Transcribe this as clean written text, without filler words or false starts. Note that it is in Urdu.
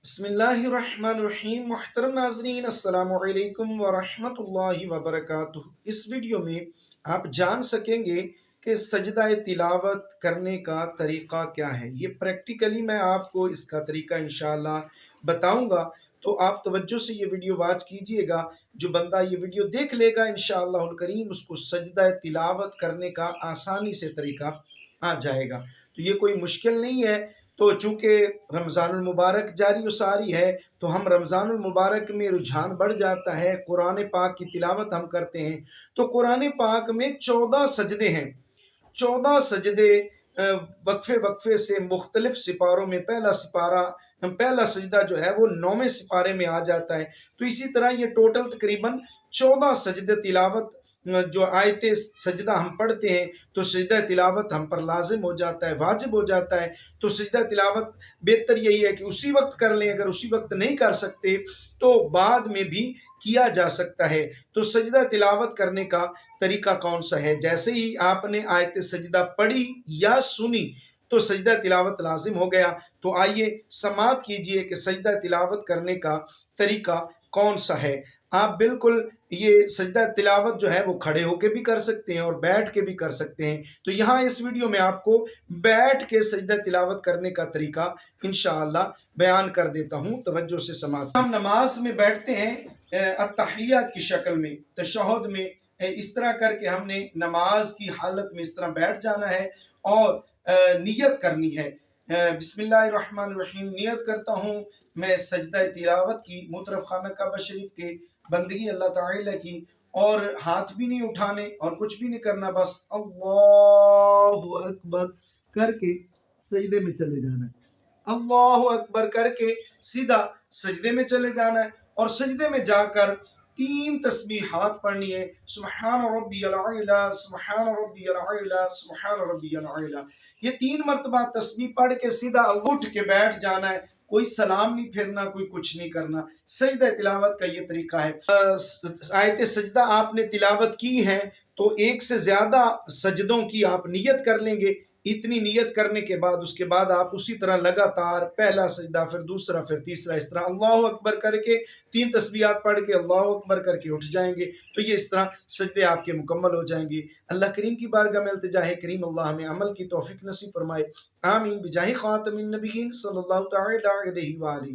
بسم اللہ الرحمن الرحیم۔ محترم ناظرین، السلام علیکم ورحمۃ اللہ وبرکاتہ۔ اس ویڈیو میں آپ جان سکیں گے کہ سجدہ تلاوت کرنے کا طریقہ کیا ہے۔ یہ پریکٹیکلی میں آپ کو اس کا طریقہ انشاءاللہ بتاؤں گا، تو آپ توجہ سے یہ ویڈیو واچ کیجئے گا۔ جو بندہ یہ ویڈیو دیکھ لے گا انشاءاللہ الکریم اس کو سجدہ تلاوت کرنے کا آسانی سے طریقہ آ جائے گا۔ تو یہ کوئی مشکل نہیں ہے۔ تو چونکہ رمضان المبارک جاری و ساری ہے تو ہم رمضان المبارک میں رجحان بڑھ جاتا ہے، قرآن پاک کی تلاوت ہم کرتے ہیں۔ تو قرآن پاک میں 14 سجدے ہیں، 14 سجدے وقفے سے مختلف سپاروں میں پہلا سجدہ جو ہے وہ 9ویں سپارے میں آ جاتا ہے۔ تو اسی طرح یہ ٹوٹل تقریباً 14 سجدے تلاوت جو آیت سجدہ ہم پڑھتے ہیں تو سجدہ تلاوت ہم پر لازم ہو جاتا ہے، واجب ہو جاتا ہے۔ تو سجدہ تلاوت بہتر یہی ہے کہ اسی وقت کر لیں، اگر اسی وقت نہیں کر سکتے تو بعد میں بھی کیا جا سکتا ہے۔ تو سجدہ تلاوت کرنے کا طریقہ کون سا ہے؟ جیسے ہی آپ نے آیت سجدہ پڑھی یا سنی تو سجدہ تلاوت لازم ہو گیا۔ تو آئیے سماعت کیجئے کہ سجدہ تلاوت کرنے کا طریقہ کون سا ہے۔ آپ بالکل یہ سجدہ تلاوت جو ہے وہ کھڑے ہو کے بھی کر سکتے ہیں اور بیٹھ کے بھی کر سکتے ہیں۔ تو یہاں اس ویڈیو میں آپ کو بیٹھ کے سجدہ تلاوت کرنے کا طریقہ انشاءاللہ بیان کر دیتا ہوں، توجہ سے سماعت۔ ہم نماز میں بیٹھتے ہیں التحیات کی شکل میں، تشہد میں اس طرح کر کے ہم نے نماز کی حالت میں اس طرح بیٹھ جانا ہے اور نیت کرنی ہے۔ بسم اللہ الرحمن الرحیم، نیت کرتا ہوں میں سجدہ تلاوت کی، مطرف خانہ کعبہ شریف کے، بندگی اللہ تعالی کی، اور ہاتھ بھی نہیں اٹھانے اور کچھ بھی نہیں کرنا، بس اللہ اکبر کر کے سجدے میں چلے جانا ہے۔ اللہ اکبر کر کے سیدھا سجدے میں چلے جانا ہے اور سجدے میں جا کر 3 تسبیحات پڑھنی ہے۔ سبحان ربی العلی، سبحان ربی العلی، سبحان ربی العلی۔ یہ 3 مرتبہ تسبیح پڑھ کے سیدھا اٹھ کے بیٹھ جانا ہے، کوئی سلام نہیں پھرنا، کوئی کچھ نہیں کرنا۔ سجدہ تلاوت کا یہ طریقہ ہے۔ آیت سجدہ آپ نے تلاوت کی ہے تو 1 سے زیادہ سجدوں کی آپ نیت کر لیں گے۔ اتنی نیت کرنے کے بعد اس کے بعد آپ اسی طرح لگاتار پہلا سجدہ، پھر دوسرا، پھر تیسرا، اس طرح اللہ اکبر کر کے 3 تسبیحات پڑھ کے اللہ اکبر کر کے اٹھ جائیں گے۔ تو یہ اس طرح سجدے آپ کے مکمل ہو جائیں گے۔ اللہ کریم کی بارگاہ میں التجا ہے، کریم اللہ ہمیں عمل کی توفیق نصیب فرمائے، آمین بجاہ خاتم النبیین صلی اللہ تعالی علیہ وآلہ۔